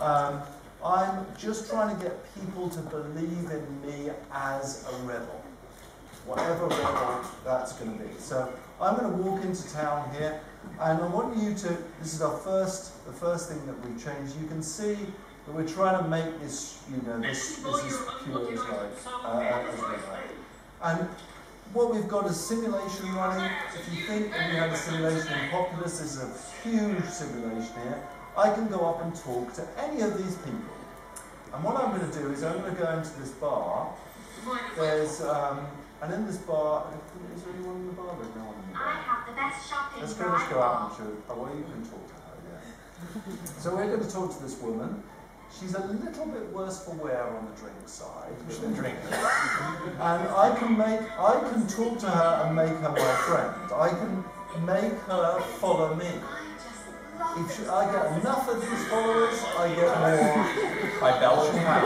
I'm just trying to get people to believe in me as a rebel, whatever rebel that's going to be. So I'm going to walk into town here, and I want you to, this is the first thing that we've changed. You can see that we're trying to make this, you know, this is as pure as we like. And what we've got is simulation running. If you think that we had a simulation in Populous, this is a huge simulation here. I can go up and talk to any of these people. And what I'm going to do is I'm going to go into this bar. There's, and in this bar, is there anyone in the bar? There's no one in the bar. I have the best shopping. Let's go out and show. Oh, well, you can talk to her, yeah. So we're going to talk to this woman. She's a little bit worse for wear on the drink side. She's been drinking. And I can talk to her and make her my friend. I can make her follow me. If I get enough of these followers, I get more. By belching out.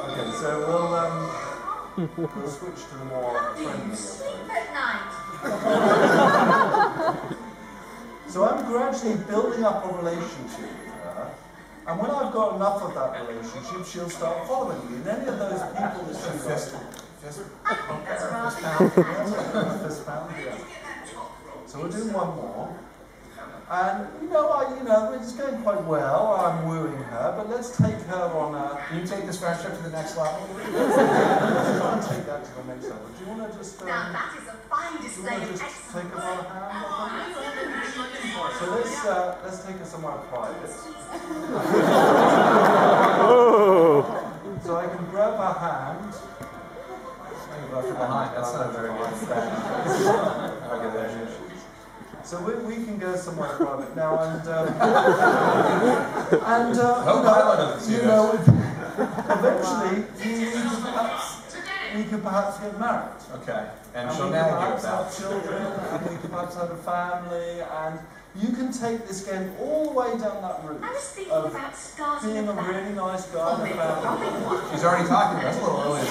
Okay, so we'll switch to the more friendly approach. So I'm gradually building up a relationship with her, and when I've got enough of that relationship, she'll start following me. And any of those people that she Fist pound, yeah. So we're doing one more. And you know, it's going quite well. I'm wooing her, but let's take her on a. Can you take this fast trip to the next level? Let's try and take that to the next level. Do you want to just? Now that is a fine display of Take her on a hand. So let's take her somewhere private. So I can grab her hand. Behind. That's not a very good thing. Okay, there she is. So we can go somewhere private now, and eventually we could perhaps get married. Okay, and we she'll could nag you perhaps about have children, and we could perhaps have a family, and you can take this game all the way down that route. I was thinking about starting being a really nice guy and a family. She's already talking about it. That's a little early.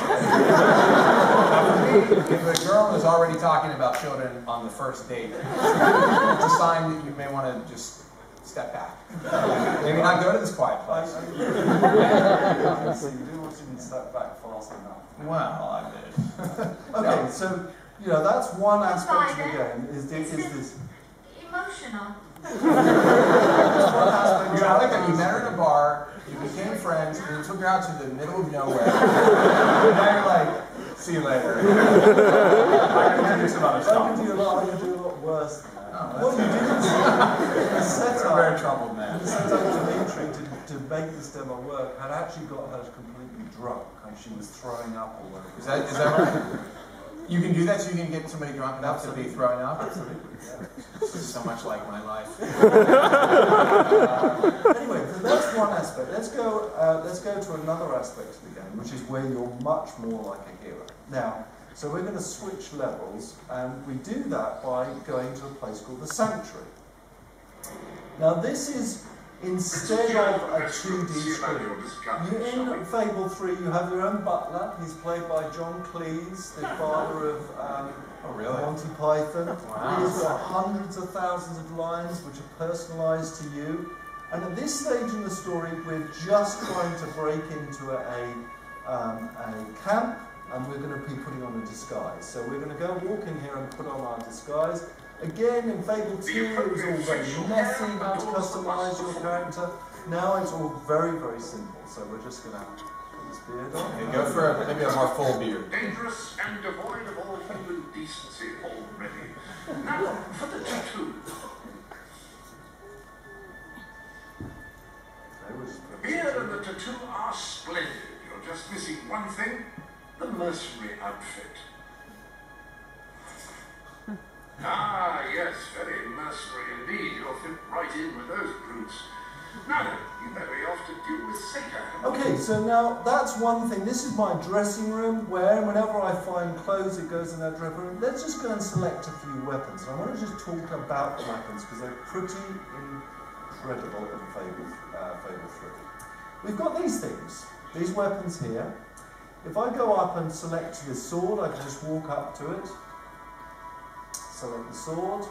If a girl is already talking about children on the first date, it's a sign that you may want to just step back. Maybe not go to this quiet place. You do want to step back fast enough. Well, I did. Okay, so that's one aspect of the game. Is this emotional? I like that you met her in a bar, you became friends, and you took her out to the middle of nowhere. And now you're like, see you later. I can do some other stuff. I can do a lot worse than that. Oh, what you did is set up. Very troubled man. The setup Dimitri to make this demo work had actually got her completely drunk, and she was throwing up all over. Is that right? You can do that so you can get somebody drunk enough to be throwing up? Absolutely, yeah. This is so much like my life. Anyway, so that's one aspect. Let's go to another aspect of the game, which is where you're much more like a hero. Now, so we're going to switch levels, and we do that by going to a place called the Sanctuary. Now, this is instead of a 2D screen. In Fable 3, you have your own butler. He's played by John Cleese, the father of Monty Python. Wow. He's got hundreds of thousands of lines which are personalised to you. And at this stage in the story, we're just trying to break into a camp, and we're going to be putting on a disguise. So we're going to go walk in here and put on our disguise. Again, in Fable 2, it was all very messy how to customise your character. Now it's all very, very simple. So we're just going to put this beard on. Okay, go for maybe a more full beard. Dangerous and devoid of all human decency already. Now, for the tattoo. The beard and the tattoo are splendid. You're just missing one thing, the mercenary outfit. Ah, yes, very mercenary indeed. You'll fit right in with those brutes. Now, you better be off to deal with Sega. Okay, so now that's one thing. This is my dressing room, where whenever I find clothes, it goes in that dressing room. Let's just go and select a few weapons. And I want to just talk about the weapons, because they're pretty incredible in Fable 3. We've got these things, these weapons here. If I go up and select this sword, I can just walk up to it. Select the sword.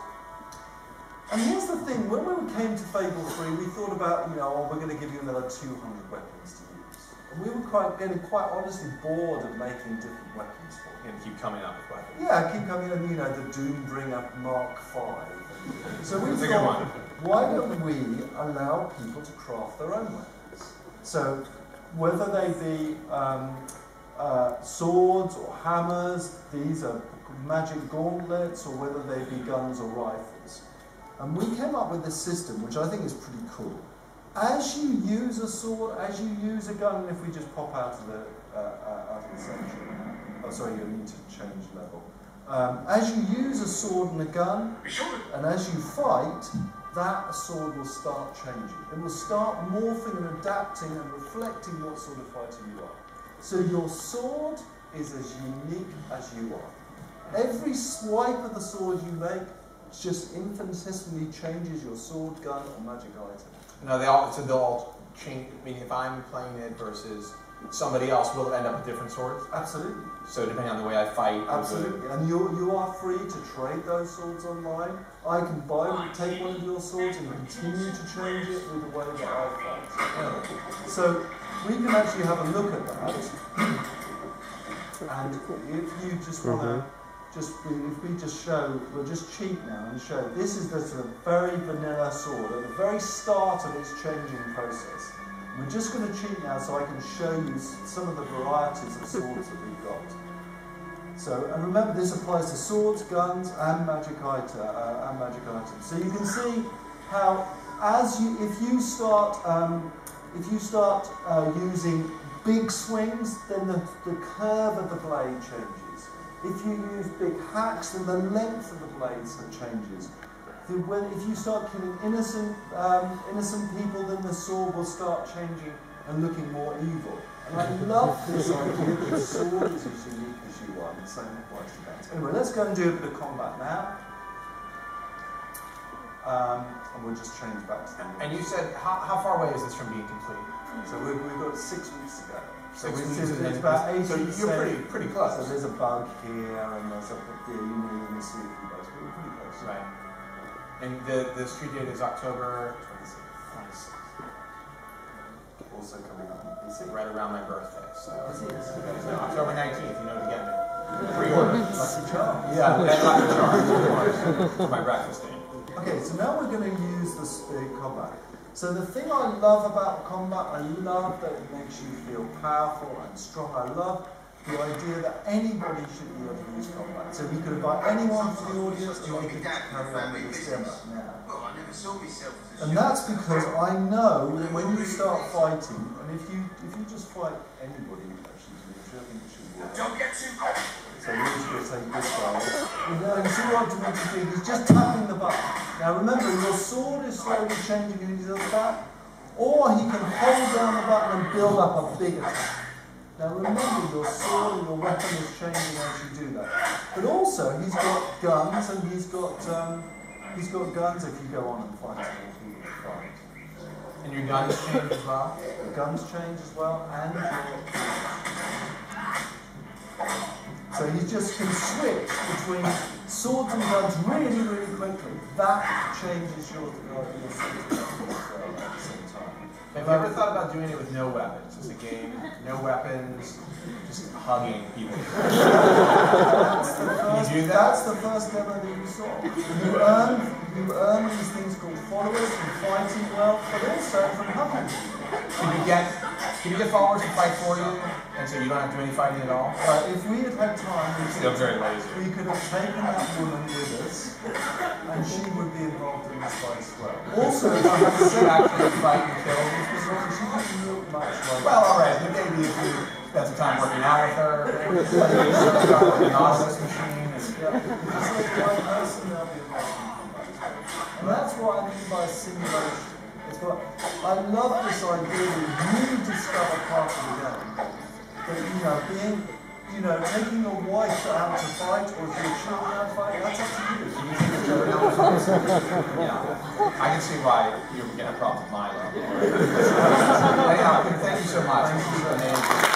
And here's the thing, when we came to Fable 3, we thought about, oh, we're going to give you another 200 weapons to use. And we were getting quite honestly bored of making different weapons for you. And keep coming up with weapons. Yeah, keep coming in, the Doombringer Mark V. So we That's a good thought, one. why don't we allow people to craft their own weapons? So whether they be swords or hammers, these are magic gauntlets, or whether they be guns or rifles. And we came up with this system, which I think is pretty cool. As you use a sword, as you use a gun, and if we just pop out of the section, oh sorry, you need to change level. As you use a sword and a gun, and as you fight, that sword will start changing. It will start morphing and adapting and reflecting what sort of fighter you are. So your sword is as unique as you are. Every swipe of the sword you make just infinitesimally changes your sword, gun, or magic item. No, they'll all change. I mean, if I'm playing it versus somebody else, will it end up with different swords? Absolutely. So depending on the way I fight. Absolutely. And you are free to trade those swords online. I can take one of your swords and continue to change it with the way that I fight. Yeah. So we can actually have a look at that. And if you just want to, if we just show, we'll just cheat now and show, this is the sort of very vanilla sword at the very start of its changing process. We're just going to cheat now so I can show you some of the varieties of swords that we've got. So, and remember this applies to swords, guns, and magic items. So you can see how, if you start using big swings, then the curve of the blade changes. If you use big hacks, then the length of the blades changes. If you start killing innocent people, then the sword will start changing and looking more evil. And I love this idea that the sword is as unique as you are, and the same applies to guns. Anyway, let's go and do a bit of combat now. And we'll just change back to the And you said, how far away is this from being complete? So we've got 6 weeks to go. So it's about 80%. So you're pretty close. So there's a bug here, and there's a here. You may even see a few bugs, but we're pretty close. Right. And the street date is October 26th. Also coming up on PC. Right around my birthday. So Yes. October 19th, you know to get me. Pre-order. Lucky charm. Yeah, that's lucky charm. For my breakfast day. Okay, so now we're going to use the combat. So the thing I love about combat, I love that it makes you feel powerful and strong. I love the idea that anybody should be able to use combat. So we could invite anyone from the audience and they could carry on with this demo now. And that's because I know that when you start fighting, and if you just fight anybody, actually, I think it should work. Don't get too close. So we're just going to take this guy. And see what Dimitri's doing, he's just tapping the button. Now remember, your sword is slowly changing and he does that, or he can hold down the button and build up a big attack. Now remember, your sword and your weapon is changing as you do that. But also, he's got guns, and he's got guns if you go on and fight other people to fight. And your guns change as well? The guns change as well, and so he just can switch between swords and guns really, really quickly. That changes your sword and guns at the same time. Have you ever thought about doing it with no weapons? As a game, no weapons, just hugging people. That's the first demo that you saw. You earn these things called followers from fighting well, but also from hugging. Can you get followers to fight for you, and so you don't have to do any fighting at all? If we had had time, we could have taken that woman with us, and she would be involved in this fight as well. Also, if I had to She actually fight and kill. she didn't look much like. Well, all right, but maybe if you spent some time working out with her, an autonomous machine. Yeah, just like the right person, they'll be involved in combat. And that's what I mean by simulation. It's what I love this idea that you discover part of the game. That taking your wife out to fight or your children out to fight, that's up to you. Yeah, I can see why you're getting a problem with Milo. Anyhow, thank you so much. This is amazing.